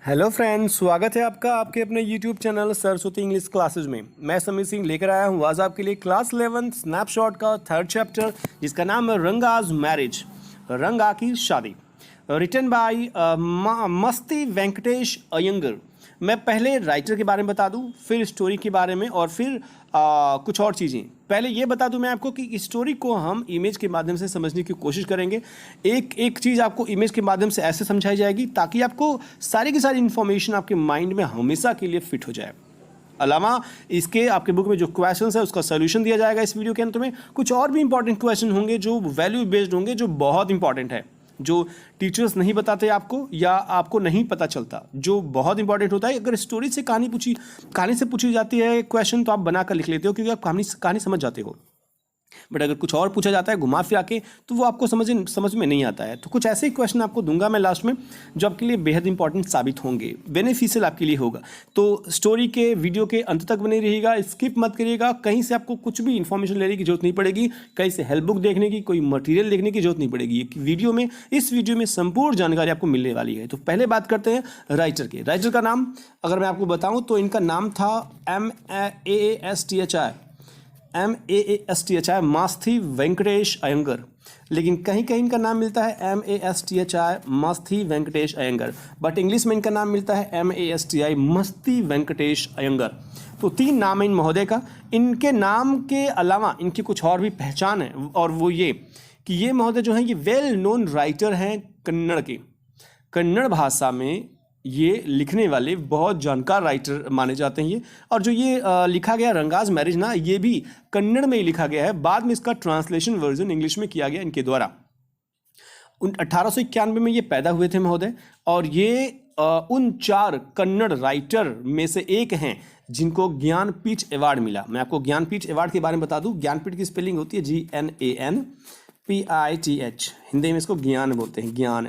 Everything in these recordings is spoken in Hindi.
हेलो फ्रेंड्स, स्वागत है आपका आपके अपने YouTube channel Saraswati English classes में। मैं समीर सिंह लेकर आया हूँ आज आपके लिए क्लास 11 स्नैपशॉट का थर्ड चैप्टर, जिसका नाम है रंगाज मैरिज, रंगा की शादी, रिटन बाय मस्ती वेंकटेश अयंगर। मैं पहले राइटर के बारे में बता दूं, फिर स्टोरी के बारे में और फिर कुछ और चीज़ें। पहले ये बता दूं मैं आपको कि इस स्टोरी को हम इमेज के माध्यम से समझने की कोशिश करेंगे। एक एक चीज़ आपको इमेज के माध्यम से ऐसे समझाई जाएगी ताकि आपको सारी की सारी इन्फॉर्मेशन आपके माइंड में हमेशा के लिए फिट हो जाए। अलावा इसके आपके बुक में जो क्वेश्चंस है उसका सोल्यूशन दिया जाएगा इस वीडियो के अंत में। कुछ और भी इंपॉर्टेंट क्वेश्चन होंगे जो वैल्यू बेस्ड होंगे, जो बहुत इंपॉर्टेंट है, जो टीचर्स नहीं बताते आपको या आपको नहीं पता चलता, जो बहुत इंपॉर्टेंट होता है। अगर स्टोरी से कहानी से पूछी जाती है क्वेश्चन तो आप बनाकर लिख लेते हो क्योंकि आप कहानी समझ जाते हो। बट अगर कुछ और पूछा जाता है घुमा फिरा के तो वो आपको समझ में नहीं आता है। तो कुछ ऐसे क्वेश्चन आपको दूंगा मैं लास्ट में जो आपके लिए बेहद इंपॉर्टेंट साबित होंगे, बेनिफिशियल आपके लिए होगा। तो स्टोरी के वीडियो के अंत तक बने रहिएगा, स्किप मत करिएगा। कहीं से आपको कुछ भी इंफॉर्मेशन लेने की जरूरत नहीं पड़ेगी, कहीं से हेल्प बुक देखने की, कोई मटेरियल देखने की जरूरत नहीं पड़ेगी। इस वीडियो में संपूर्ण जानकारी आपको मिलने वाली है। तो पहले बात करते हैं राइटर के। राइटर का नाम अगर मैं आपको बताऊं तो इनका नाम था MASTHI मास्थी वेंकटेश अयंगर, लेकिन कहीं कहीं इनका नाम मिलता है MASTHI Masthi Venkatesh Iyengar, but English में इनका नाम मिलता है MASTI मस्ती वेंकटेश अयंगर। तो तीन नाम है इन महोदय का। इनके नाम के अलावा इनकी कुछ और भी पहचान है, और वो ये कि ये महोदय जो हैं ये वेल नोन राइटर हैं कन्नड़ के। कन्नड़ भाषा में ये लिखने वाले बहुत जानकार राइटर माने जाते हैं ये। और जो ये लिखा गया रंगाज मैरिज ना, ये भी कन्नड़ में ही लिखा गया है। बाद में इसका ट्रांसलेशन वर्जन इंग्लिश में किया गया इनके द्वारा। 1891 में ये पैदा हुए थे महोदय, और ये उन 4 कन्नड़ राइटर में से एक हैं जिनको ज्ञानपीठ अवार्ड मिला। मैं आपको ज्ञानपीठ अवार्ड के बारे में बता दूं। ज्ञानपीठ की स्पेलिंग होती है GNANPITH, हिंदी में इसको ज्ञान बोलते हैं। ज्ञान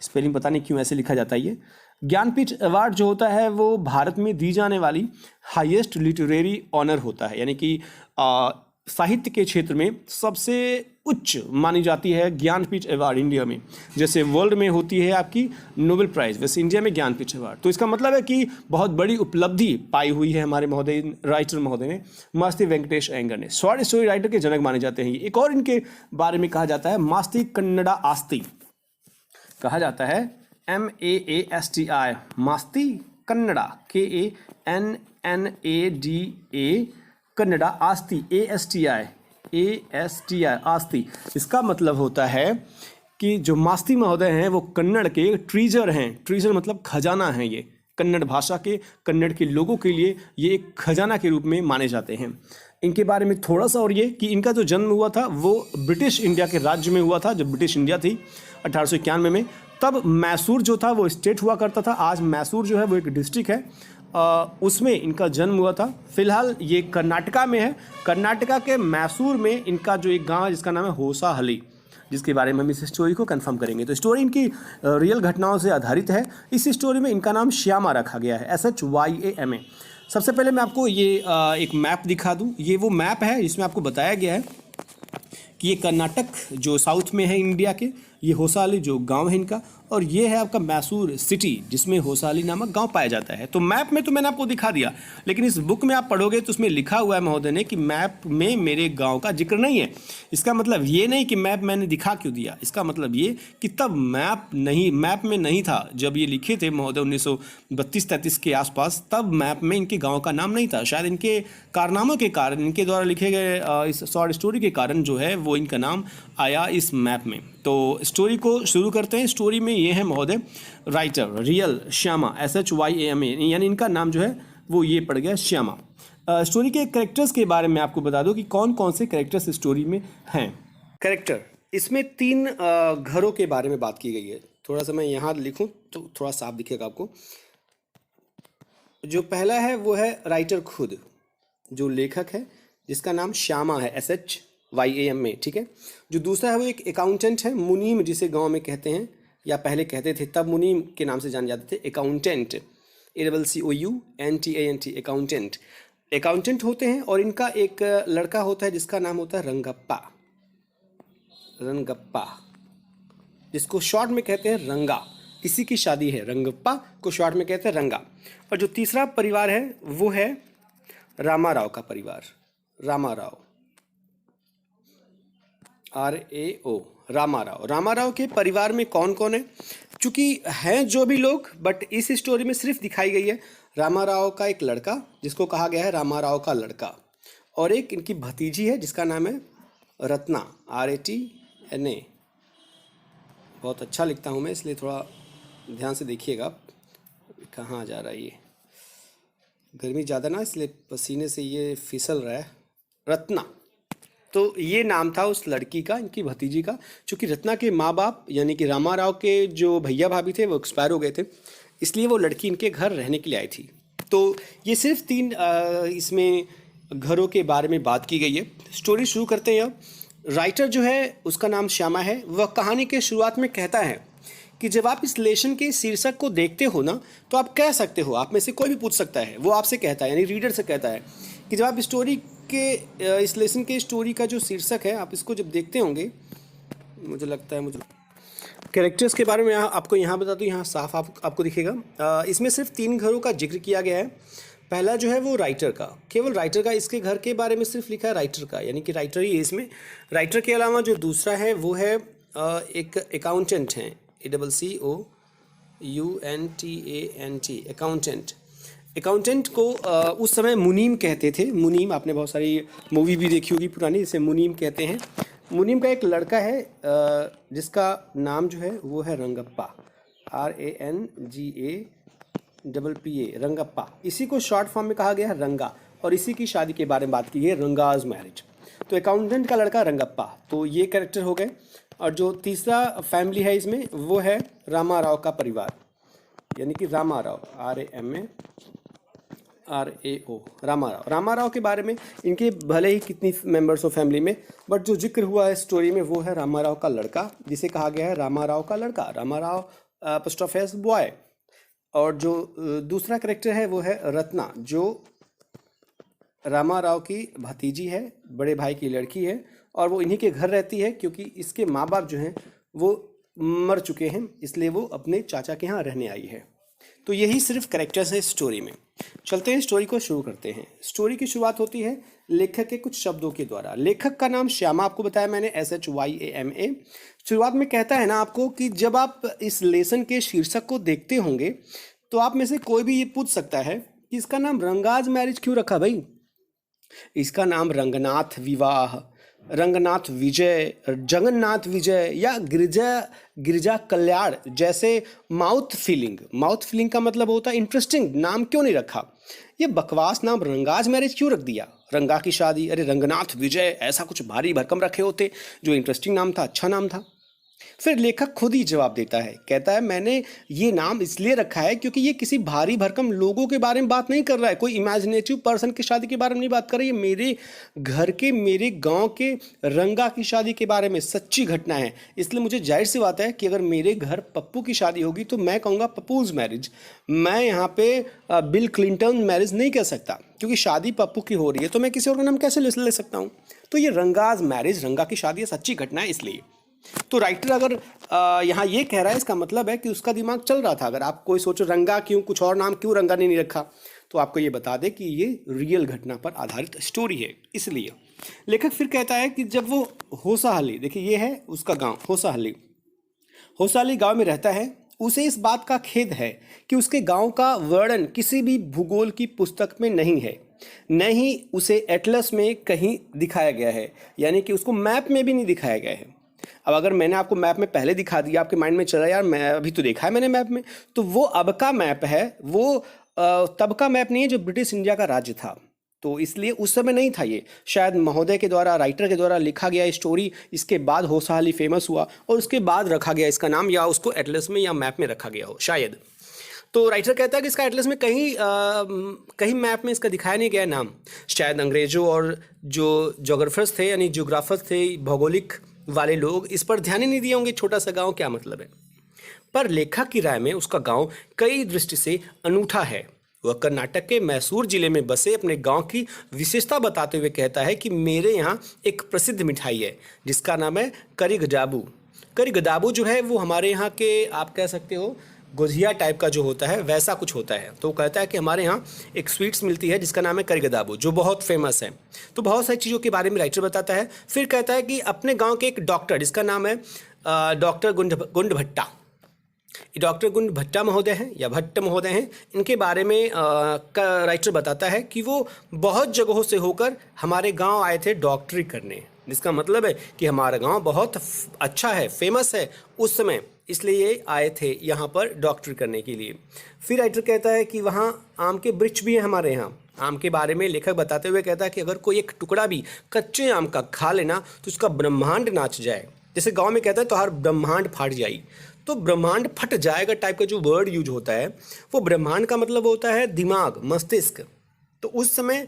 स्पेलिंग पता नहीं क्यों ऐसे लिखा जाता है। ये ज्ञानपीठ अवार्ड जो होता है वो भारत में दी जाने वाली हाईएस्ट लिटरेरी ऑनर होता है, यानी कि साहित्य के क्षेत्र में सबसे उच्च मानी जाती है ज्ञानपीठ अवार्ड इंडिया में। जैसे वर्ल्ड में होती है आपकी नोबेल प्राइज, वैसे इंडिया में ज्ञानपीठ अवार्ड। तो इसका मतलब है कि बहुत बड़ी उपलब्धि पाई हुई है हमारे महोदय राइटर महोदय ने, मास्ती वेंकटेश अयंगर ने। शॉर्ट स्टोरी राइटर के जनक माने जाते हैं। एक और इनके बारे में कहा जाता है मास्ती कन्नड़ा आस्ती, कहा जाता है MAASTI मास्ती कन्नड़ा KANNADA कन्नड़ा आस्ती ASTI आस्ती। इसका मतलब होता है कि जो मास्ती महोदय हैं वो कन्नड़ के ट्रीजर हैं। ट्रीजर मतलब खजाना है। ये कन्नड़ भाषा के, कन्नड़ के लोगों के लिए ये एक खजाना के रूप में माने जाते हैं। इनके बारे में थोड़ा सा और ये कि इनका जो जन्म हुआ था वो ब्रिटिश इंडिया के राज्य में हुआ था। जब ब्रिटिश इंडिया थी 1891 में, तब मैसूर जो था वो स्टेट हुआ करता था। आज मैसूर जो है वो एक डिस्ट्रिक्ट है, उसमें इनका जन्म हुआ था। फिलहाल ये कर्नाटका में है। कर्नाटका के मैसूर में इनका जो एक गांव है जिसका नाम है होसाहली, जिसके बारे में हम इस स्टोरी को कंफर्म करेंगे। तो स्टोरी इनकी रियल घटनाओं से आधारित है। इस स्टोरी में इनका नाम श्यामा रखा गया है, SHYAMA। सबसे पहले मैं आपको ये एक मैप दिखा दूं। ये वो मैप है जिसमें आपको बताया गया है कि ये कर्नाटक जो साउथ में है इंडिया के, ये होसाली जो गांव है इनका, और ये है आपका मैसूर सिटी जिसमें होसाली नामक गांव पाया जाता है। तो मैप में तो मैंने आपको दिखा दिया, लेकिन इस बुक में आप पढ़ोगे तो उसमें लिखा हुआ है महोदय ने कि मैप में मेरे गांव का जिक्र नहीं है। इसका मतलब ये नहीं कि मैप मैंने दिखा क्यों दिया, इसका मतलब ये कि तब मैप में नहीं था जब ये लिखे थे महोदय 1932-33 के आसपास। तब मैप में इनके गाँव का नाम नहीं था। शायद इनके कारनामों के कारण, इनके द्वारा लिखे गए इस शॉर्ट स्टोरी के कारण जो है वो इनका नाम आया इस मैप में। तो स्टोरी को शुरू करते हैं। स्टोरी में ये है महोदय राइटर रियल श्यामा, SHYAMA, यानी इनका नाम जो है वो ये पड़ गया श्यामा। स्टोरी के कैरेक्टर्स के बारे में आपको बता दूं कि कौन कौन से कैरेक्टर्स स्टोरी में हैं। कैरेक्टर इसमें 3 घरों के बारे में बात की गई है। थोड़ा सा मैं यहाँ लिखूं तो थोड़ा साफ दिखेगा आपको। जो पहला है वो है राइटर खुद, जो लेखक है जिसका नाम श्यामा है, SHYAMA, ठीक है। जो दूसरा है वो एक अकाउंटेंट है, मुनीम जिसे गांव में कहते हैं, या पहले कहते थे, तब मुनीम के नाम से जाने जाते थे। अकाउंटेंट ACCOUNTANT अकाउंटेंट होते हैं। और इनका एक लड़का होता है जिसका नाम होता है रंगप्पा, जिसको शॉर्ट में कहते हैं रंगा। इसी की शादी है। रंगप्पा को शॉर्ट में कहते हैं रंगा। और जो तीसरा परिवार है वो है रामाराव का परिवार। रामाराव, RAO, रामाराव। रामाराव के परिवार में कौन कौन है? चूंकि हैं जो भी लोग, बट इस स्टोरी में सिर्फ दिखाई गई है रामाराव का एक लड़का जिसको कहा गया है रामाराव का लड़का, और एक इनकी भतीजी है जिसका नाम है रत्ना, RATNA। बहुत अच्छा लिखता हूँ मैं, इसलिए थोड़ा ध्यान से देखिएगा। कहाँ जा रहा है ये, गर्मी ज़्यादा ना इसलिए पसीने से ये फिसल रहा है। रत्ना, तो ये नाम था उस लड़की का, इनकी भतीजी का। चूँकि रत्ना के माँ बाप यानी कि रामाराव के जो भैया भाभी थे वो एक्सपायर हो गए थे, इसलिए वो लड़की इनके घर रहने के लिए आई थी। तो ये सिर्फ 3 इसमें घरों के बारे में बात की गई है। स्टोरी शुरू करते हैं अब। राइटर जो है उसका नाम श्यामा है। वह कहानी के शुरुआत में कहता है कि जब आप इस लेसन के शीर्षक को देखते हो ना, तो आप कह सकते हो, आप में से कोई भी पूछ सकता है, वो आपसे कहता है यानी रीडर से कहता है कि जब आप स्टोरी के इस लेसन के स्टोरी का जो शीर्षक है, आप इसको जब देखते होंगे, मुझे लगता है मुझे कैरेक्टर्स के बारे में आपको यहाँ बता दूँ, यहाँ साफ आपको दिखेगा। इसमें सिर्फ 3 घरों का जिक्र किया गया है। पहला जो है वो राइटर का, केवल राइटर का, इसके घर के बारे में सिर्फ लिखा है राइटर का, यानी कि राइटर ही है इसमें। राइटर के अलावा जो दूसरा है वो है एक अकाउंटेंट हैं, ACCOUNTANT, अकाउंटेंट। अकाउंटेंट को उस समय मुनीम कहते थे। मुनीम, आपने बहुत सारी मूवी भी देखी होगी पुरानी, जिसे मुनीम कहते हैं। मुनीम का एक लड़का है जिसका नाम जो है वो है रंगप्पा, RANGAPPA, रंगप्पा। इसी को शॉर्ट फॉर्म में कहा गया है रंगा, और इसी की शादी के बारे में बात की है, रंगाज मैरिज। तो अकाउंटेंट का लड़का रंगप्पा, तो ये कैरेक्टर हो गए। और जो तीसरा फैमिली है इसमें वो है रामाराव का परिवार, यानी कि रामाराव, RAMARAO, रामाराव। रामाराव के बारे में इनके भले ही कितनी मेंबर्स हो फैमिली में, बट जो जिक्र हुआ है स्टोरी में वो है रामाराव का लड़का, जिसे कहा गया है रामाराव का लड़का, रामाराव _ बॉय। और जो दूसरा कैरेक्टर है वो है रत्ना, जो रामाराव की भतीजी है, बड़े भाई की लड़की है, और वो इन्हीं के घर रहती है क्योंकि इसके माँ बाप जो हैं वो मर चुके हैं, इसलिए वो अपने चाचा के यहाँ रहने आई है। तो यही सिर्फ कैरेक्टर्स है स्टोरी में। चलते हैं स्टोरी को शुरू करते हैं। स्टोरी की शुरुआत होती है लेखक के कुछ शब्दों के द्वारा। लेखक का नाम श्यामा आपको बताया मैंने, SHYAMA। शुरुआत में कहता है ना आपको कि जब आप इस लेसन के शीर्षक को देखते होंगे तो आप में से कोई भी ये पूछ सकता है कि इसका नाम रंगाज मैरिज क्यों रखा भाई। इसका नाम रंगनाथ विवाह, रंगनाथ विजय, जगन्नाथ विजय या गिरजा कल्याण जैसे माउथ फीलिंग का मतलब होता है इंटरेस्टिंग नाम क्यों नहीं रखा। ये बकवास नाम रंगाज मैरिज क्यों रख दिया, रंगा की शादी, अरे रंगनाथ विजय, ऐसा कुछ भारी भरकम रखे होते जो इंटरेस्टिंग नाम था, अच्छा नाम था। फिर लेखक खुद ही जवाब देता है, कहता है मैंने ये नाम इसलिए रखा है क्योंकि ये किसी भारी भरकम लोगों के बारे में बात नहीं कर रहा है, कोई इमेजिनेटिव पर्सन की शादी के बारे में नहीं बात कर रही है, मेरे घर के, मेरे गांव के रंगा की शादी के बारे में सच्ची घटना है। इसलिए मुझे जाहिर सी बात है कि अगर मेरे घर पप्पू की शादी होगी तो मैं कहूँगा पप्पूज मैरिज। मैं यहाँ पे बिल क्लिंटन मैरिज नहीं कह सकता, क्योंकि शादी पप्पू की हो रही है तो मैं किसी और का नाम कैसे ले सकता हूँ। तो ये रंगाज मैरिज, रंगा की शादी है, सच्ची घटना है इसलिए। तो राइटर अगर यहाँ ये कह रहा है, इसका मतलब है कि उसका दिमाग चल रहा था। अगर आप कोई सोचो रंगा क्यों, कुछ और नाम क्यों रंगा ने नहीं रखा, तो आपको ये बता दे कि ये रियल घटना पर आधारित स्टोरी है। इसलिए लेखक फिर कहता है कि जब वो होसाहली, देखिए ये है उसका गांव होसाहली गांव में रहता है, उसे इस बात का खेद है कि उसके गांव का वर्णन किसी भी भूगोल की पुस्तक में नहीं है, न ही उसे एटलस में कहीं दिखाया गया है, यानी कि उसको मैप में भी नहीं दिखाया गया है। अब अगर मैंने आपको मैप में पहले दिखा दिया, आपके माइंड में चला यार मैं अभी तो देखा है मैंने मैप में, तो वो अब का मैप है, वो तब का मैप नहीं है जो ब्रिटिश इंडिया का राज्य था। तो इसलिए उस समय नहीं था ये, शायद महोदय के द्वारा, राइटर के द्वारा लिखा गया स्टोरी, इसके बाद होसाहली फेमस हुआ और उसके बाद रखा गया इसका नाम, या उसको एटलस में या मैप में रखा गया हो शायद। तो राइटर कहता है कि इसका एटलस में कहीं मैप में इसका दिखाया नहीं गया नाम। शायद अंग्रेजों और जो जोग्राफर्स थे, यानी जोग्राफर्स थे, भौगोलिक वाले लोग इस पर ध्यान ही नहीं दिए होंगे, छोटा सा गांव क्या मतलब है। पर लेखक की राय में उसका गांव कई दृष्टि से अनूठा है। वह कर्नाटक के मैसूर जिले में बसे अपने गांव की विशेषता बताते हुए कहता है कि मेरे यहाँ एक प्रसिद्ध मिठाई है जिसका नाम है करिगडाबू। करिगदाबू जो है वो हमारे यहाँ के, आप कह सकते हो गुझिया टाइप का जो होता है वैसा कुछ होता है। तो वो कहता है कि हमारे यहाँ एक स्वीट्स मिलती है जिसका नाम है करिगदाबू, जो बहुत फेमस है। तो बहुत सारी चीज़ों के बारे में राइटर बताता है। फिर कहता है कि अपने गांव के एक डॉक्टर जिसका नाम है डॉक्टर गुंड भट्टा, डॉक्टर गुंड भट्टा महोदय हैं या भट्ट महोदय हैं, इनके बारे में राइटर बताता है कि वो बहुत जगहों से होकर हमारे गांव आए थे डॉक्टरी करने, जिसका मतलब है कि हमारा गांव बहुत अच्छा है, फेमस है उस समय, इसलिए ये आए थे यहाँ पर डॉक्टरी करने के लिए। फिर राइटर कहता है कि वहाँ आम के वृक्ष भी हैं हमारे यहाँ। आम के बारे में लेखक बताते हुए कहता है कि अगर कोई एक टुकड़ा भी कच्चे आम का खा लेना तो उसका ब्रह्मांड नाच जाए। जैसे गांव में कहता है तो हर ब्रह्मांड फाट जाए, तो ब्रह्मांड फट जाएगा टाइप का जो वर्ड यूज होता है वो ब्रह्मांड का मतलब होता है दिमाग, मस्तिष्क। तो उस समय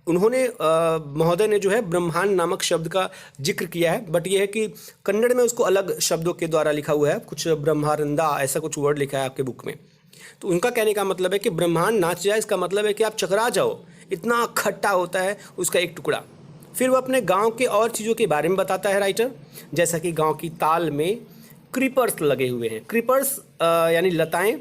उन्होंने महोदय ने जो है ब्रह्मांड नामक शब्द का जिक्र किया है, बट ये है कि कन्नड़ में उसको अलग शब्दों के द्वारा लिखा हुआ है, कुछ ब्रह्मानंदा ऐसा कुछ वर्ड लिखा है आपके बुक में। तो उनका कहने का मतलब है कि ब्रह्मांड नाच जाए, इसका मतलब है कि आप चकरा जाओ, इतना खट्टा होता है उसका एक टुकड़ा। फिर वो अपने गाँव के और चीज़ों के बारे में बताता है राइटर, जैसा कि गाँव की ताल में क्रीपर्स लगे हुए हैं। क्रीपर्स यानी लताएं,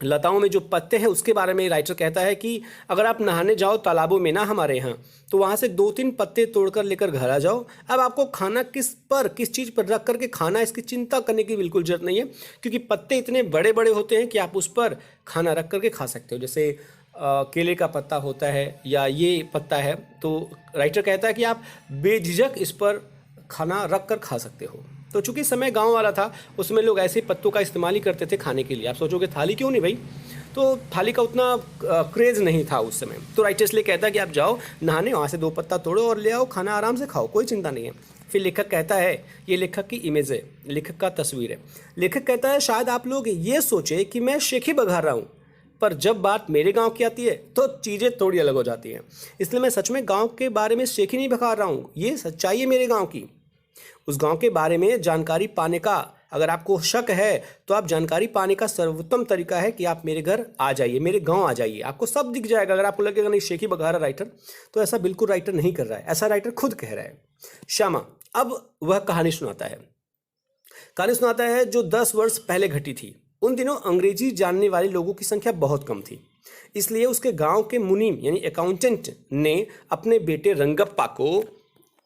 लताओं में जो पत्ते हैं उसके बारे में राइटर कहता है कि अगर आप नहाने जाओ तालाबों में ना हमारे यहाँ, तो वहाँ से 2-3 पत्ते तोड़कर लेकर घर आ जाओ। अब आपको खाना किस चीज़ पर रख करके खाना, इसकी चिंता करने की बिल्कुल जरूरत नहीं है, क्योंकि पत्ते इतने बड़े बड़े होते हैं कि आप उस पर खाना रख करके खा सकते हो। जैसे केले का पत्ता होता है या ये पत्ता है, तो राइटर कहता है कि आप बेझिझक इस पर खाना रख कर खा सकते हो। तो चूंकि समय गांव वाला था, उसमें लोग ऐसे पत्तों का इस्तेमाल ही करते थे खाने के लिए। आप सोचोगे थाली क्यों नहीं भाई, तो थाली का उतना क्रेज़ नहीं था उस समय। तो राइटर इसलिए कहता है कि आप जाओ नहाने, वहाँ से 2 पत्ता तोड़ो और ले आओ, खाना आराम से खाओ, कोई चिंता नहीं है। फिर लेखक कहता है, ये लेखक की इमेज है, लेखक का तस्वीर है। लेखक कहता है शायद आप लोग ये सोचे कि मैं शेखी बघार रहा हूँ, पर जब बात मेरे गांव की आती है तो चीज़ें थोड़ी अलग हो जाती हैं। इसलिए मैं सच में गांव के बारे में शेखी नहीं बघार रहा हूँ, ये सच्चाई है मेरे गांव की। उस गांव के बारे में जानकारी पाने का अगर आपको शक है तो आप जानकारी पाने का सर्वोत्तम तरीका है कि आप मेरे घर आ जाइए, मेरे गांव आ जाइए, आपको सब दिख जाएगा। अगर आपको लगेगा नहीं शेखी बघा रहा राइटर, तो ऐसा बिल्कुल राइटर नहीं कर रहा है, ऐसा राइटर खुद कह रहा है। श्यामा अब वह कहानी सुनाता है जो 10 वर्ष पहले घटी थी। उन दिनों अंग्रेजी जानने वाले लोगों की संख्या बहुत कम थी, इसलिए उसके गांव के मुनीम यानी अकाउंटेंट ने अपने बेटे रंगप्पा को,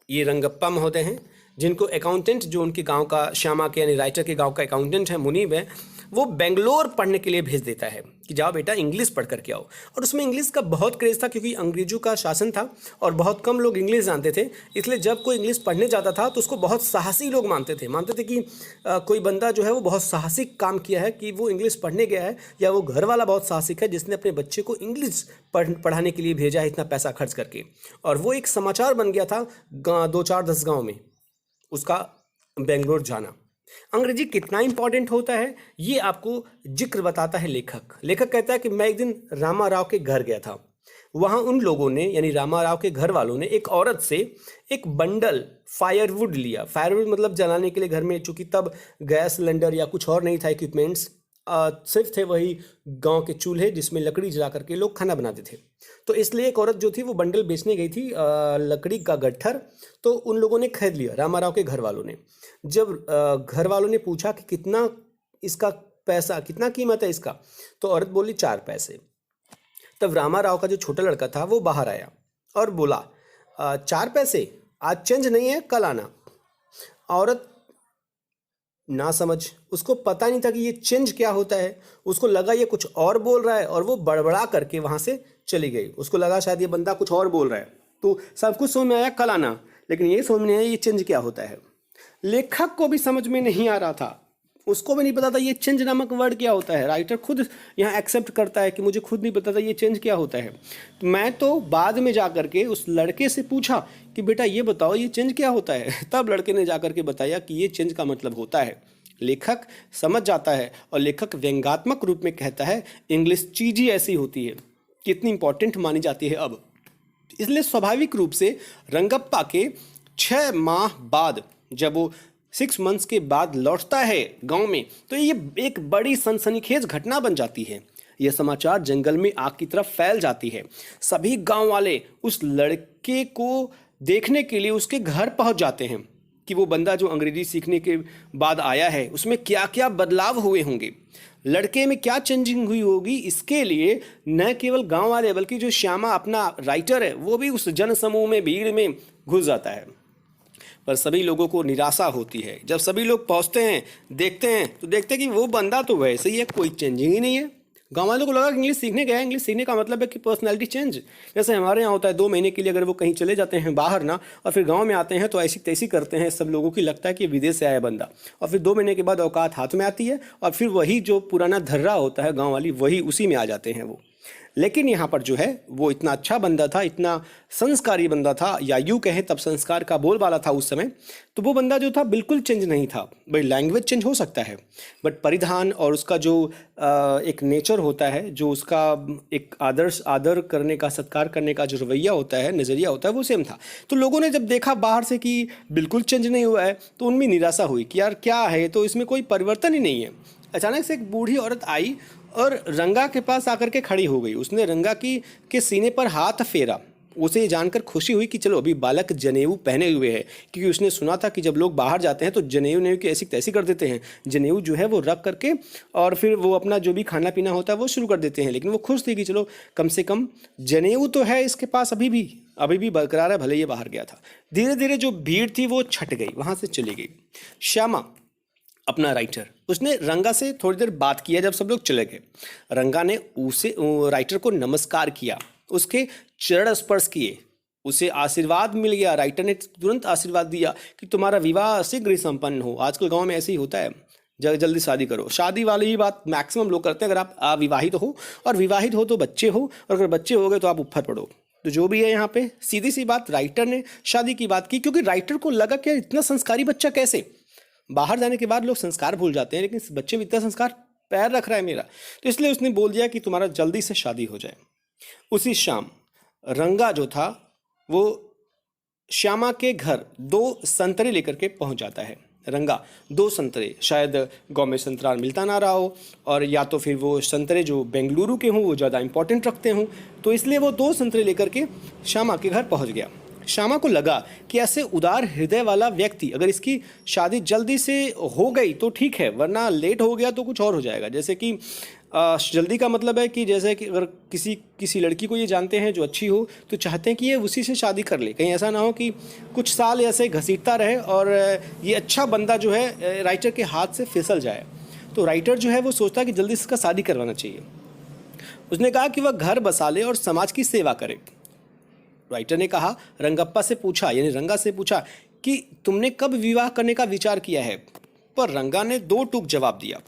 ये रंगप्पा महोदय हैं जिनको अकाउंटेंट, जो उनके गांव का, श्यामा के यानी राइटर के गांव का अकाउंटेंट है, मुनीब है, वो बेंगलोर पढ़ने के लिए भेज देता है कि जाओ बेटा इंग्लिश पढ़ कर के आओ। और उसमें इंग्लिश का बहुत क्रेज़ था क्योंकि अंग्रेजों का शासन था और बहुत कम लोग इंग्लिश जानते थे। इसलिए जब कोई इंग्लिश पढ़ने जाता था तो उसको बहुत साहसी लोग मानते थे कि कोई बंदा जो है वो बहुत साहसिक काम किया है, कि वो इंग्लिश पढ़ने गया है, या वो घर वाला बहुत साहसिक है जिसने अपने बच्चे को इंग्लिश पढ़ाने के लिए भेजा है इतना पैसा खर्च करके। और वो एक समाचार बन गया था 2-4-10 गाँव में उसका बेंगलोर जाना। अंग्रेजी कितना इंपॉर्टेंट होता है ये आपको जिक्र बताता है लेखक कहता है कि मैं एक दिन रामा राव के घर गया था। वहाँ उन लोगों ने यानी रामा राव के घर वालों ने एक औरत से एक बंडल फायरवुड लिया। फायरवुड मतलब जलाने के लिए घर में, चूँकि तब गैस सिलेंडर या कुछ और नहीं था इक्विपमेंट्स, सिर्फ थे वही गांव के चूल्हे जिसमें लकड़ी जला करके लोग खाना बनाते थे। तो इसलिए एक औरत जो थी वो बंडल बेचने गई थी, लकड़ी का गट्ठर, तो उन लोगों ने खरीद लिया, रामाराव के घर वालों ने। जब घर वालों ने पूछा कि कितना इसका पैसा, कितना कीमत है इसका, तो औरत बोली 4 पैसे। तब रामाराव का जो छोटा लड़का था वो बाहर आया और बोला 4 पैसे, आज चेंज नहीं है, कल आना। औरत ना समझ, उसको पता नहीं था कि ये चेंज क्या होता है, उसको लगा ये कुछ और बोल रहा है और वो बड़बड़ा करके वहाँ से चली गई। उसको लगा शायद ये बंदा कुछ और बोल रहा है, तो सब कुछ समझ में आया कल आना, लेकिन ये समझ में नहीं आया ये चेंज क्या होता है। लेखक को भी समझ में नहीं आ रहा था, उसको भी नहीं पता था ये चेंज नामक वर्ड क्या होता है। राइटर खुद यहाँ एक्सेप्ट करता है कि मुझे खुद नहीं पता था ये चेंज क्या होता है। तो मैं तो बाद में जा करके उस लड़के से पूछा कि बेटा ये बताओ ये चेंज क्या होता है, तब लड़के ने जा करके बताया कि ये चेंज का मतलब होता है। लेखक समझ जाता है और लेखक व्यंग्यात्मक रूप में कहता है इंग्लिश चीज़ ही ऐसी होती है, कितनी इंपॉर्टेंट मानी जाती है अब। इसलिए स्वाभाविक रूप से रंगप्पा के 6 माह बाद जब वो 6 मंथ्स के बाद लौटता है गांव में, तो ये एक बड़ी सनसनीखेज घटना बन जाती है। यह समाचार जंगल में आग की तरफ फैल जाती है। सभी गांव वाले उस लड़के को देखने के लिए उसके घर पहुंच जाते हैं। कि वो बंदा जो अंग्रेजी सीखने के बाद आया है उसमें क्या क्या बदलाव हुए होंगे, लड़के में क्या चेंजिंग हुई होगी। इसके लिए न केवल गांव वाले बल्कि जो श्यामा अपना राइटर है वो भी उस जन समूह में, भीड़ में घुस जाता है। पर सभी लोगों को निराशा होती है। जब सभी लोग पहुंचते हैं, देखते हैं, तो देखते हैं कि वो बंदा तो वैसे ही है, कोई चेंजिंग ही नहीं है। गाँव वालों को लगा कि इंग्लिश सीखने गया है, इंग्लिश सीखने का मतलब है कि पर्सनैलिटी चेंज। जैसे हमारे यहाँ होता है 2 महीने के लिए अगर वो कहीं चले जाते हैं बाहर ना, और फिर गांव में आते हैं तो ऐसी तैसी करते हैं, सब लोगों की लगता है कि विदेश से आया बंदा। और फिर 2 महीने के बाद औकात हाथ में आती है और फिर वही जो पुराना धर्रा होता है गाँव वाली, वही उसी में आ जाते हैं वो। लेकिन यहाँ पर जो है वो इतना अच्छा बंदा था, इतना संस्कारी बंदा था, या यूँ कहें तब संस्कार का बोलबाला था उस समय। तो वो बंदा जो था बिल्कुल चेंज नहीं था। भाई लैंग्वेज चेंज हो सकता है बट परिधान और उसका जो एक नेचर होता है, जो उसका एक आदर करने का, सत्कार करने का जो रवैया होता है, नज़रिया होता है, वो सेम था। तो लोगों ने जब देखा बाहर से कि बिल्कुल चेंज नहीं हुआ है तो उनमें निराशा हुई कि यार क्या है, तो इसमें कोई परिवर्तन ही नहीं है। अचानक से एक बूढ़ी औरत आई और रंगा के पास आकर के खड़ी हो गई। उसने रंगा के सीने पर हाथ फेरा। उसे ये जानकर खुशी हुई कि चलो अभी बालक जनेऊ पहने हुए है, क्योंकि उसने सुना था कि जब लोग बाहर जाते हैं तो जनेऊ की ऐसी तैसी कर देते हैं। जनेऊ जो है वो रख करके और फिर वो अपना जो भी खाना पीना होता है वो शुरू कर देते हैं। लेकिन वो खुश थी कि चलो कम से कम जनेऊ तो है इसके पास, अभी भी बरकरार है, भले ये बाहर गया था। धीरे धीरे जो भीड़ थी वो छट गई, वहाँ से चली गई। श्यामा अपना राइटर, उसने रंगा से थोड़ी देर बात किया। जब सब लोग चले गए, रंगा ने उसे राइटर को नमस्कार किया, उसके चरण स्पर्श किए, उसे आशीर्वाद मिल गया। राइटर ने तुरंत आशीर्वाद दिया कि तुम्हारा विवाह शीघ्र ही संपन्न हो। आजकल गांव में ऐसे ही होता है, जल्दी शादी करो। शादी वाली ही बात मैक्सिमम लोग करते हैं। अगर आप अविवाहित हो, और विवाहित हो तो बच्चे हो, और अगर बच्चे हो गए तो आप उफर पड़ो। तो जो भी है यहाँ पे सीधी सी बात, राइटर ने शादी की बात की, क्योंकि राइटर को लगा कि इतना संस्कारी बच्चा कैसे, बाहर जाने के बाद लोग संस्कार भूल जाते हैं, लेकिन इस बच्चे में इतना संस्कार पैर रख रहा है मेरा, तो इसलिए उसने बोल दिया कि तुम्हारा जल्दी से शादी हो जाए। उसी शाम रंगा जो था वो श्यामा के घर 2 संतरे लेकर के पहुंच जाता है। रंगा 2 संतरे, शायद गाँव में संतरा मिलता ना रहा हो, और या तो फिर वो संतरे जो बेंगलुरु के हों वो ज़्यादा इंपॉर्टेंट रखते हों, तो इसलिए वो 2 संतरे लेकर के श्यामा के घर पहुंच गया। श्यामा को लगा कि ऐसे उदार हृदय वाला व्यक्ति, अगर इसकी शादी जल्दी से हो गई तो ठीक है, वरना लेट हो गया तो कुछ और हो जाएगा। जैसे कि जल्दी का मतलब है कि जैसे कि अगर किसी लड़की को ये जानते हैं जो अच्छी हो, तो चाहते हैं कि ये उसी से शादी कर ले। कहीं ऐसा ना हो कि कुछ साल ऐसे घसीटता रहे और ये अच्छा बंदा जो है राइटर के हाथ से फिसल जाए। तो राइटर जो है वो सोचता है कि जल्दी इसका शादी करवाना चाहिए। उसने कहा कि वह घर बसा ले और समाज की सेवा करे। राइटर ने कहा, रंगप्पा से पूछा, यानी रंगा से पूछा कि तुमने कब विवाह करने का विचार किया है। पर रंगा ने 2 टूक जवाब दिया।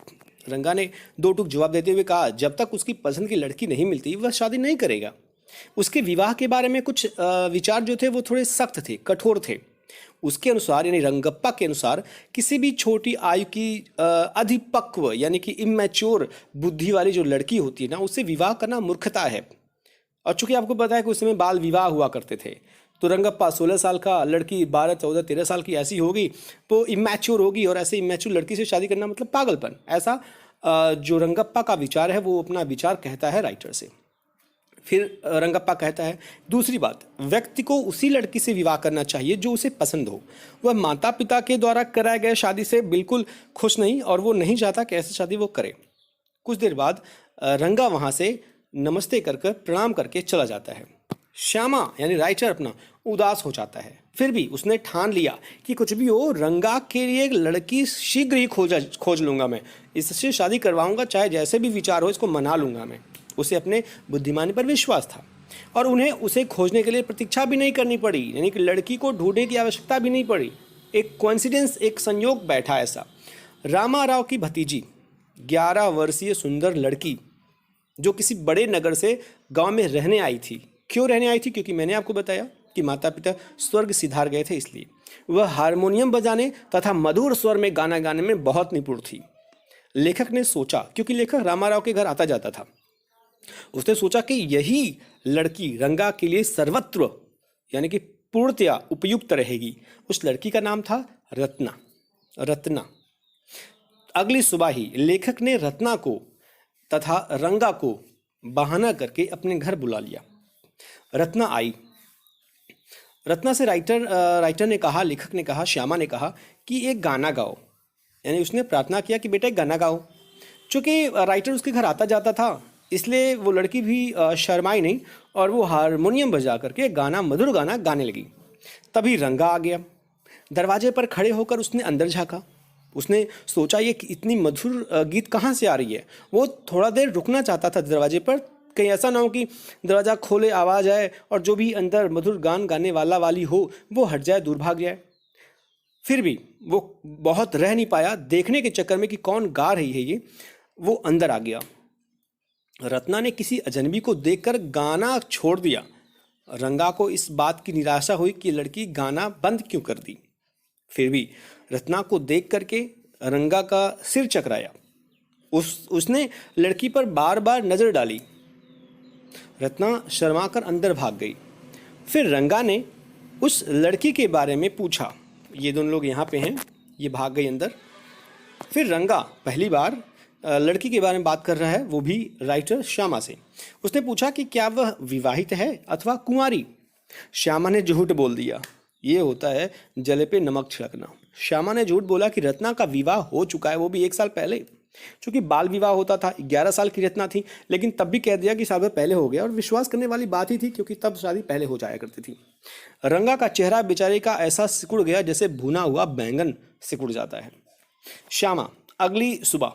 रंगा ने 2 टूक जवाब देते हुए कहा, जब तक उसकी पसंद की लड़की नहीं मिलती वह शादी नहीं करेगा। उसके विवाह के बारे में कुछ विचार जो थे वो थोड़े सख्त थे, कठोर थे। उसके अनुसार, यानी रंगप्पा के अनुसार, किसी भी छोटी आयु की अधिपक्व यानी कि इमैच्योर बुद्धि वाली जो लड़की होती है ना, उससे विवाह करना मूर्खता है। और चूंकि आपको पता है कि उस समय बाल विवाह हुआ करते थे, तो रंगप्पा 16 साल का, लड़की 12, 14, 13 साल की ऐसी होगी तो इमैच्योर होगी, और ऐसे इमैच्योर लड़की से शादी करना मतलब पागलपन। ऐसा जो रंगप्पा का विचार है वो अपना विचार कहता है राइटर से। फिर रंगप्पा कहता है, दूसरी बात, व्यक्ति को उसी लड़की से विवाह करना चाहिए जो उसे पसंद हो। वह माता पिता के द्वारा कराए गए शादी से बिल्कुल खुश नहीं, और वो नहीं चाहता कि ऐसी शादी वो करे। कुछ देर बाद रंगा वहाँ से नमस्ते कर प्रणाम करके चला जाता है। श्यामा यानी राइटर अपना उदास हो जाता है। फिर भी उसने ठान लिया कि कुछ भी हो, रंगा के लिए एक लड़की शीघ्र ही खोज लूंगा मैं, इससे शादी करवाऊंगा, चाहे जैसे भी विचार हो इसको मना लूंगा मैं। उसे अपने बुद्धिमानी पर विश्वास था, और उन्हें उसे खोजने के लिए प्रतीक्षा भी नहीं करनी पड़ी, यानी कि लड़की को ढूंढने की आवश्यकता भी नहीं पड़ी। एक कोइंसिडेंस, एक संयोग बैठा ऐसा। रामाराव की भतीजी 11 वर्षीय सुंदर लड़की जो किसी बड़े नगर से गांव में रहने आई थी। क्यों रहने आई थी? क्योंकि मैंने आपको बताया कि माता पिता स्वर्ग सिधार गए थे, इसलिए वह हारमोनियम बजाने तथा मधुर स्वर में गाना गाने में बहुत निपुण थी। लेखक ने सोचा, क्योंकि लेखक रामाराव के घर आता जाता था, उसने सोचा कि यही लड़की रंगा के लिए सर्वत्र यानी कि पूर्णतया उपयुक्त रहेगी। उस लड़की का नाम था रत्ना। अगली सुबह ही लेखक ने रत्ना को तथा रंगा को बहाना करके अपने घर बुला लिया। रत्ना आई। रत्ना से राइटर ने कहा, लेखक ने कहा, श्यामा ने कहा कि एक गाना गाओ। यानी उसने प्रार्थना किया कि बेटा एक गाना गाओ। चूँकि राइटर उसके घर आता जाता था, इसलिए वो लड़की भी शर्माई नहीं और वो हारमोनियम बजा करके गाना, मधुर गाना गाने लगी। तभी रंगा आ गया। दरवाजे पर खड़े होकर उसने अंदर झाँका। उसने सोचा ये इतनी मधुर गीत कहाँ से आ रही है। वो थोड़ा देर रुकना चाहता था दरवाजे पर, कहीं ऐसा ना हो कि दरवाज़ा खोले आवाज़ आए और जो भी अंदर मधुर गान गाने वाला वाली हो वो हट जाए, दूर भाग जाए। फिर भी वो बहुत रह नहीं पाया देखने के चक्कर में कि कौन गा रही है ये। वो अंदर आ गया। रत्ना ने किसी अजनबी को देखकर गाना छोड़ दिया। रंगा को इस बात की निराशा हुई कि लड़की गाना बंद क्यों कर दी। फिर भी रत्ना को देख करके रंगा का सिर चकराया। उसने लड़की पर बार बार नज़र डाली। रत्ना शर्मा कर अंदर भाग गई। फिर रंगा ने उस लड़की के बारे में पूछा। ये दोनों लोग यहाँ पे हैं, ये भाग गई अंदर। फिर रंगा पहली बार लड़की के बारे में बात कर रहा है, वो भी राइटर श्यामा से। उसने पूछा कि क्या वह विवाहित है अथवा कुंवारी। श्यामा ने झूठ बोल दिया। ये होता है जले पे नमक छिड़कना। श्यामा ने झूठ बोला कि रत्ना का विवाह हो चुका है, वो भी 1 साल पहले। चूँकि बाल विवाह होता था, 11 साल की रत्ना थी, लेकिन तब भी कह दिया कि साल भर पहले हो गया। और विश्वास करने वाली बात ही थी, क्योंकि तब शादी पहले हो जाया करती थी। रंगा का चेहरा बेचारे का ऐसा सिकुड़ गया जैसे भुना हुआ बैंगन सिकुड़ जाता है। श्यामा अगली सुबह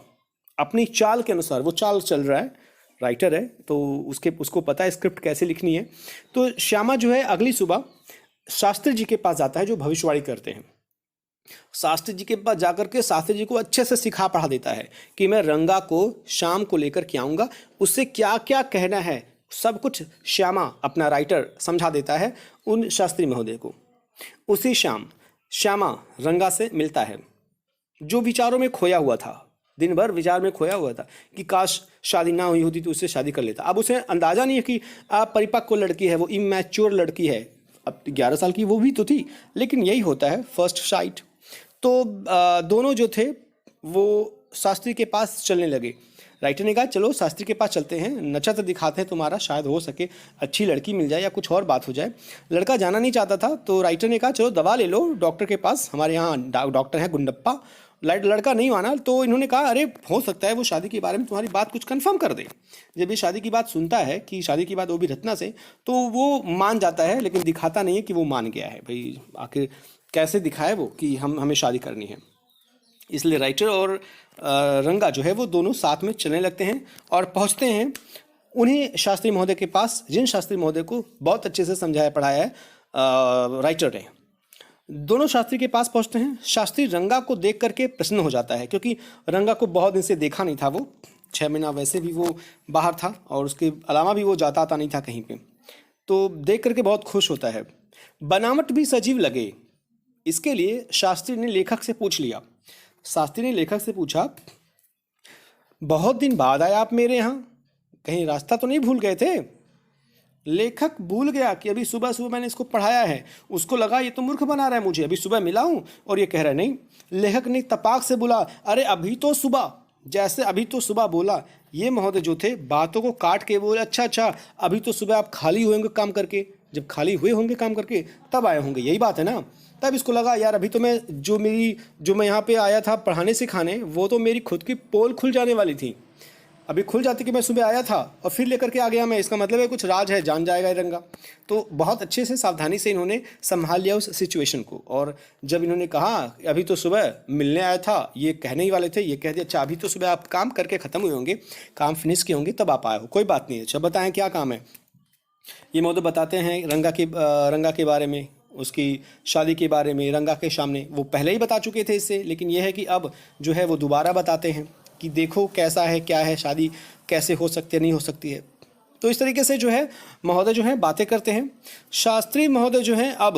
अपनी चाल के अनुसार, वो चाल चल रहा है, राइटर है तो उसको पता है स्क्रिप्ट कैसे लिखनी है। तो श्यामा जो है अगली सुबह शास्त्री जी के पास जाता है, जो भविष्यवाणी करते हैं। शास्त्री जी के पास जाकर के शास्त्री जी को अच्छे से सिखा पढ़ा देता है कि मैं रंगा को शाम को लेकर के आऊँगा, उससे क्या क्या कहना है सब कुछ श्यामा अपना राइटर समझा देता है उन शास्त्री महोदय को। उसी शाम श्यामा रंगा से मिलता है, जो विचारों में खोया हुआ था, दिन भर विचार में खोया हुआ था कि काश शादी ना हुई होती तो उससे शादी कर लेता। अब उसे अंदाज़ा नहीं है कि परिपक्व लड़की है, वो इमैच्योर लड़की है। अब 11 साल की वो भी तो थी, लेकिन यही होता है फर्स्ट साइट। तो दोनों जो थे वो शास्त्री के पास चलने लगे। राइटर ने कहा चलो शास्त्री के पास चलते हैं, नक्षत्र दिखाते हैं तुम्हारा, शायद हो सके अच्छी लड़की मिल जाए या कुछ और बात हो जाए। लड़का जाना नहीं चाहता था, तो राइटर ने कहा चलो दवा ले लो डॉक्टर के पास, हमारे यहाँ डॉक्टर है गुंडप्पा। लड़का नहीं माना, तो इन्होंने कहा अरे हो सकता है वो शादी के बारे में तुम्हारी बात कुछ कंफर्म कर दे। जब ये शादी की बात सुनता है कि शादी की बात वो भी रत्ना से, तो वो मान जाता है, लेकिन दिखाता नहीं है कि वो मान गया है। भाई आखिर कैसे दिखाए वो कि हमें शादी करनी है। इसलिए राइटर और रंगा जो है वो दोनों साथ में चलने लगते हैं और पहुंचते हैं उन्हीं शास्त्री महोदय के पास, जिन शास्त्री महोदय को बहुत अच्छे से समझाया पढ़ाया है राइटर ने। दोनों शास्त्री के पास पहुंचते हैं। शास्त्री रंगा को देख करके प्रसन्न हो जाता है, क्योंकि रंगा को बहुत दिन से देखा नहीं था। वो 6 महीना वैसे भी वो बाहर था और उसके अलावा भी वो जाता आता नहीं था कहीं पे, तो देख करके बहुत खुश होता है। बनावट भी सजीव लगे, इसके लिए शास्त्री ने लेखक से पूछ लिया। शास्त्री ने लेखक से पूछा, बहुत दिन बाद आए आप मेरे यहाँ, कहीं रास्ता तो नहीं भूल गए थे? लेखक भूल गया कि अभी सुबह सुबह मैंने इसको पढ़ाया है। उसको लगा ये तो मूर्ख बना रहा है मुझे, अभी सुबह मिला हूँ और ये कह रहा है नहीं। लेखक ने तपाक से बोला, अरे अभी तो सुबह, जैसे अभी तो सुबह बोला। ये महोदय जो थे बातों को काट के बोले, अच्छा अभी तो सुबह आप खाली हुए होंगे काम करके, जब खाली हुए होंगे काम करके तब आए होंगे, यही बात है ना। तब इसको लगा यार अभी तो मैं जो मैं यहाँ पे आया था पढ़ाने सिखाने, वो तो मेरी खुद की पोल खुल जाने वाली थी। अभी खुल जाती कि मैं सुबह आया था और फिर लेकर के आ गया मैं, इसका मतलब है कुछ राज है, जान जाएगा ये रंगा। तो बहुत अच्छे से सावधानी से इन्होंने संभाल लिया उस सिचुएशन को। और जब इन्होंने कहा अभी तो सुबह मिलने आया था, ये कहने ही वाले थे, ये कह दिया अच्छा अभी तो सुबह आप काम करके ख़त्म हुए होंगे, काम फिनिश किए होंगे तब आप आए हो, कोई बात नहीं है, अच्छा बताएं क्या काम है। ये महोदय बताते हैं रंगा के बारे में, उसकी शादी के बारे में। रंगा के सामने वो पहले ही बता चुके थे इससे, लेकिन यह है कि अब जो है वो दोबारा बताते हैं कि देखो कैसा है, क्या है, शादी कैसे हो सकती है, नहीं हो सकती है। तो इस तरीके से जो है महोदय जो है बातें करते हैं। शास्त्री महोदय जो हैं अब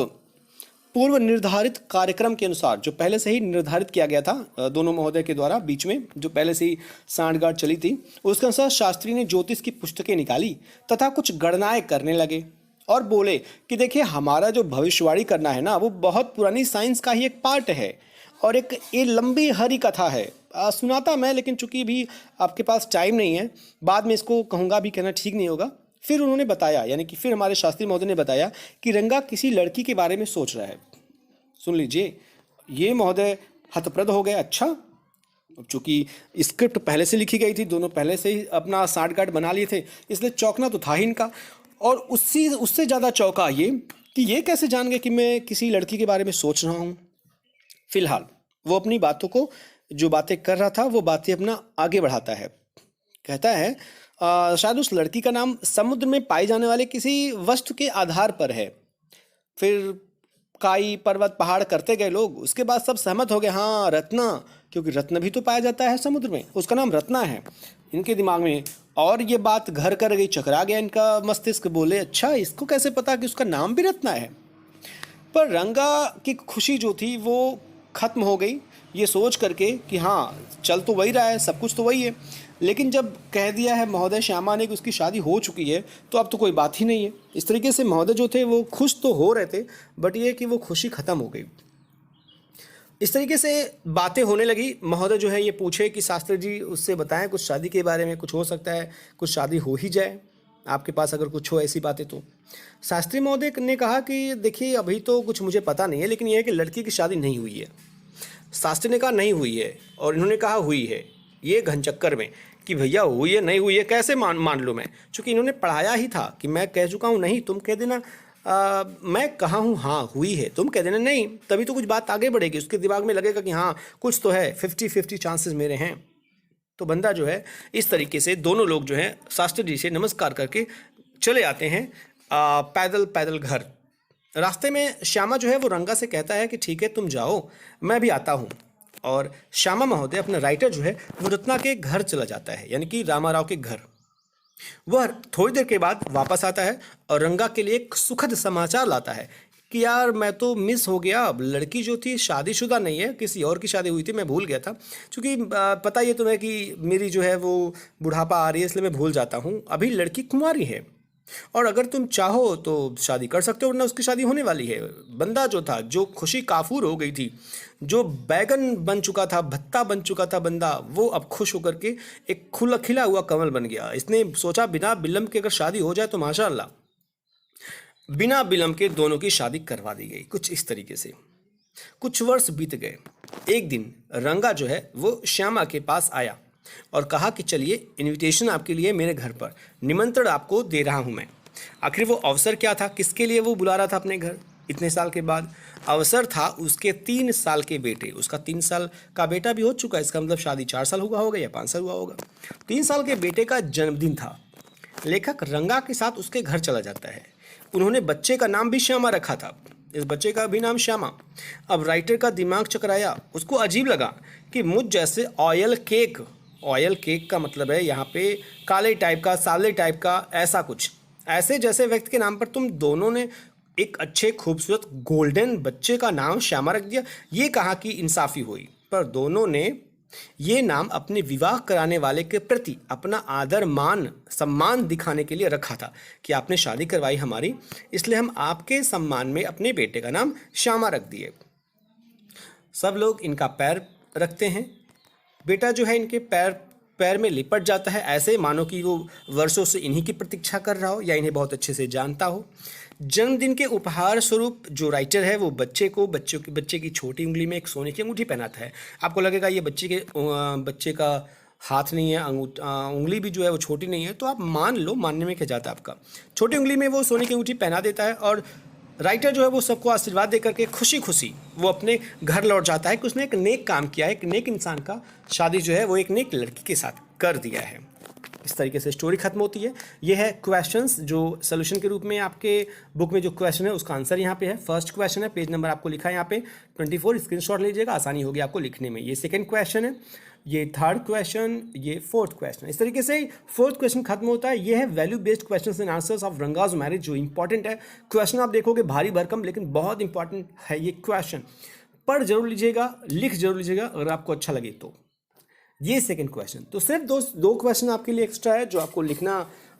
पूर्व निर्धारित कार्यक्रम के अनुसार, जो पहले से ही निर्धारित किया गया था दोनों महोदय के द्वारा बीच में, जो पहले से ही सांठगांठ चली थी, उसके अनुसार शास्त्री ने ज्योतिष की पुस्तकें निकाली तथा कुछ गणनाएं करने लगे और बोले कि देखिए हमारा जो भविष्यवाणी करना है ना, वो बहुत पुरानी साइंस का ही एक पार्ट है और एक ये लंबी हरी कथा है। सुनाता मैं, लेकिन चूंकि भी आपके पास टाइम नहीं है, बाद में इसको कहूँगा भी, कहना ठीक नहीं होगा, फिर उन्होंने बताया, यानी कि फिर हमारे शास्त्री महोदय ने बताया कि रंगा किसी लड़की के बारे में सोच रहा है। सुन लीजिए, ये महोदय हतप्रद हो गए। अच्छा, अब चूंकि स्क्रिप्ट पहले से लिखी गई थी, दोनों पहले से ही अपना साठगांठ बना लिए थे, इसलिए चौंकना तो था ही इनका। और उससे ज़्यादा चौंका ये कि ये कैसे जान गए कि मैं किसी लड़की के बारे में सोच रहा हूँ। फिलहाल वो अपनी बातों को, जो बातें कर रहा था वो बातें अपना आगे बढ़ाता है। कहता है शायद उस लड़की का नाम समुद्र में पाए जाने वाले किसी वस्तु के आधार पर है। फिर काई पर्वत पहाड़ करते गए लोग, उसके बाद सब सहमत हो गए, हाँ रत्ना, क्योंकि रत्न भी तो पाया जाता है समुद्र में, उसका नाम रत्ना है इनके दिमाग में। और ये बात घर कर गई, चकरा गया इनका मस्तिष्क। बोले अच्छा, इसको कैसे पता कि उसका नाम भी रत्ना है। पर रंगा की खुशी जो थी वो खत्म हो गई, ये सोच करके कि हाँ चल तो वही रहा है, सब कुछ तो वही है। लेकिन जब कह दिया है महोदय श्यामा ने कि उसकी शादी हो चुकी है, तो अब तो कोई बात ही नहीं है। इस तरीके से महोदय जो थे वो खुश तो हो रहे थे, बट ये कि वो खुशी खत्म हो गई। इस तरीके से बातें होने लगी। महोदय जो है ये पूछे कि शास्त्री जी उससे बताएं कुछ शादी के बारे में, कुछ हो सकता है कुछ शादी हो ही जाए, आपके पास अगर कुछ हो ऐसी बातें तो। शास्त्री महोदय ने कहा कि देखिए अभी तो कुछ मुझे पता नहीं है, लेकिन यह है कि लड़की की शादी नहीं हुई है। शास्त्री ने कहा नहीं हुई है, और इन्होंने कहा हुई है। ये घनचक्कर में कि भैया हुई है नहीं हुई है कैसे मान लूँ मैं, चूँकि इन्होंने पढ़ाया ही था कि मैं कह चुका हूँ नहीं, तुम कह देना मैं कहा हूँ हाँ हुई है, तुम कह देना नहीं, तभी तो कुछ बात आगे बढ़ेगी। उसके दिमाग में लगेगा कि हाँ कुछ तो है, 50-50 चांसेस मेरे हैं। तो बंदा जो है इस तरीके से, दोनों लोग जो है शास्त्री जी से नमस्कार करके चले आते हैं पैदल पैदल घर। रास्ते में श्यामा जो है वो रंगा से कहता है कि ठीक है तुम जाओ, मैं भी आता हूँ। और श्यामा महोदय, अपना राइटर जो है वो रत्ना के घर चला जाता है, यानी कि रामाराव के घर। वह थोड़ी देर के बाद वापस आता है और रंगा के लिए एक सुखद समाचार लाता है कि यार मैं तो मिस हो गया, अब लड़की जो थी शादीशुदा नहीं है, किसी और की शादी हुई थी, मैं भूल गया था। क्योंकि पता ही है तुम्हें कि मेरी जो है वो बुढ़ापा आ रही है, इसलिए मैं भूल जाता हूँ। अभी लड़की कुंवारी है और अगर तुम चाहो तो शादी कर सकते हो, वरना उसकी शादी होने वाली है। बंदा जो था, जो खुशी काफूर हो गई थी, जो बैगन बन चुका था, भत्ता बन चुका था बंदा, वो अब खुश होकर के एक खुला खिला हुआ कमल बन गया। इसने सोचा बिना विलंब के अगर शादी हो जाए तो माशाअल्लाह। बिना विलंब के दोनों की शादी करवा दी गई। कुछ इस तरीके से कुछ वर्ष बीत गए। एक दिन रंगा जो है वो श्यामा के पास आया और कहा कि चलिए इनविटेशन आपके लिए मेरे घर पर, निमंत्रण आपको दे रहा हूं मैं। आखिर वो अवसर क्या था, किसके लिए वो बुला रहा था अपने घर इतने साल के बाद? अवसर था उसके 3 साल के बेटे, उसका 3 साल का बेटा भी हो चुका है, इसका मतलब शादी 4 साल हुआ होगा या 5 साल हुआ होगा। 3 साल के बेटे का जन्मदिन था। लेखक रंगा के साथ उसके घर चला जाता है। उन्होंने बच्चे का नाम भी श्यामा रखा था, इस बच्चे का भी नाम श्यामा। अब राइटर का दिमाग चकराया, उसको अजीब लगा कि मुझ जैसे ऑयल केक का मतलब है यहाँ पे काले टाइप का, साले टाइप का, ऐसा कुछ, ऐसे जैसे व्यक्ति के नाम पर तुम दोनों ने एक अच्छे खूबसूरत गोल्डन बच्चे का नाम श्यामा रख दिया। ये कहाँ की इंसाफी हुई? पर दोनों ने ये नाम अपने विवाह कराने वाले के प्रति अपना आदर मान सम्मान दिखाने के लिए रखा था कि आपने शादी करवाई हमारी, इसलिए हम आपके सम्मान में अपने बेटे का नाम श्यामा रख दिए। सब लोग इनका पैर रखते हैं। बेटा जो है इनके पैर में लिपट जाता है, ऐसे मानो कि वो वर्षों से इन्हीं की प्रतीक्षा कर रहा हो या इन्हें बहुत अच्छे से जानता हो। जन्मदिन के उपहार स्वरूप जो राइटर है वो बच्चे की छोटी उंगली में एक सोने की अंगूठी पहनाता है। आपको लगेगा ये बच्चे का हाथ नहीं है, उंगली भी जो है वो छोटी नहीं है, तो आप मान लो, मानने में क्या जाता है आपका। छोटी उंगली में वो सोने की अंगूठी पहना देता है और राइटर जो है वो सबको आशीर्वाद दे करके खुशी खुशी वो अपने घर लौट जाता है कि उसने एक नेक काम किया है, एक नेक इंसान का शादी जो है वो एक नेक लड़की के साथ कर दिया है। इस तरीके से स्टोरी खत्म होती है। ये है क्वेश्चंस जो सोल्यूशन के रूप में आपके बुक में जो क्वेश्चन है उसका आंसर यहाँ पे है। फर्स्ट क्वेश्चन है, पेज नंबर आपको लिखा है यहाँ पे 24, स्क्रीनशॉट लीजिएगा, आसानी होगी आपको लिखने में। ये सेकंड क्वेश्चन है, ये थर्ड क्वेश्चन, ये फोर्थ क्वेश्चन। इस तरीके से फोर्थ क्वेश्चन खत्म होता है। ये है value based questions and answers of Ranga's marriage, जो इंपॉर्टेंट है। क्वेश्चन आप देखोगे भारी भरकम, लेकिन बहुत इंपॉर्टेंट है ये क्वेश्चन। पढ़ जरूर लीजिएगा, लिख जरूर लीजिएगा अगर आपको अच्छा लगे तो। ये सेकंड क्वेश्चन, तो सिर्फ दो क्वेश्चन आपके लिए एक्स्ट्रा है जो आपको लिखना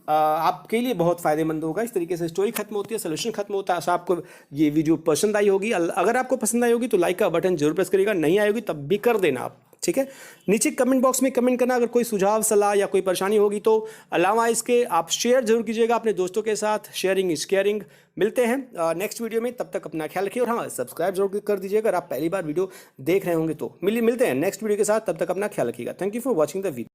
आपके लिए बहुत फायदेमंद होगा। इस तरीके से स्टोरी खत्म होती है, सोल्यूशन खत्म होता है। आशा आपको ये वीडियो पसंद आई होगी। अगर आपको पसंद आई होगी तो लाइक का बटन जरूर प्रेस करिएगा, नहीं आई होगी तब भी कर देना आप। ठीक है, नीचे कमेंट बॉक्स में कमेंट करना अगर कोई सुझाव सलाह या कोई परेशानी होगी तो। अलावा इसके आप शेयर जरूर कीजिएगा अपने दोस्तों के साथ, शेयरिंग इज केयरिंग। मिलते हैं नेक्स्ट वीडियो में, तब तक अपना ख्याल रखिए और हाँ सब्सक्राइब जरूर कर दीजिए अगर आप पहली बार वीडियो देख रहे होंगे तो। मिलते हैं नेक्स्ट वीडियो के साथ, तब तक अपना ख्याल रखिएगा। Thank you for watching the video.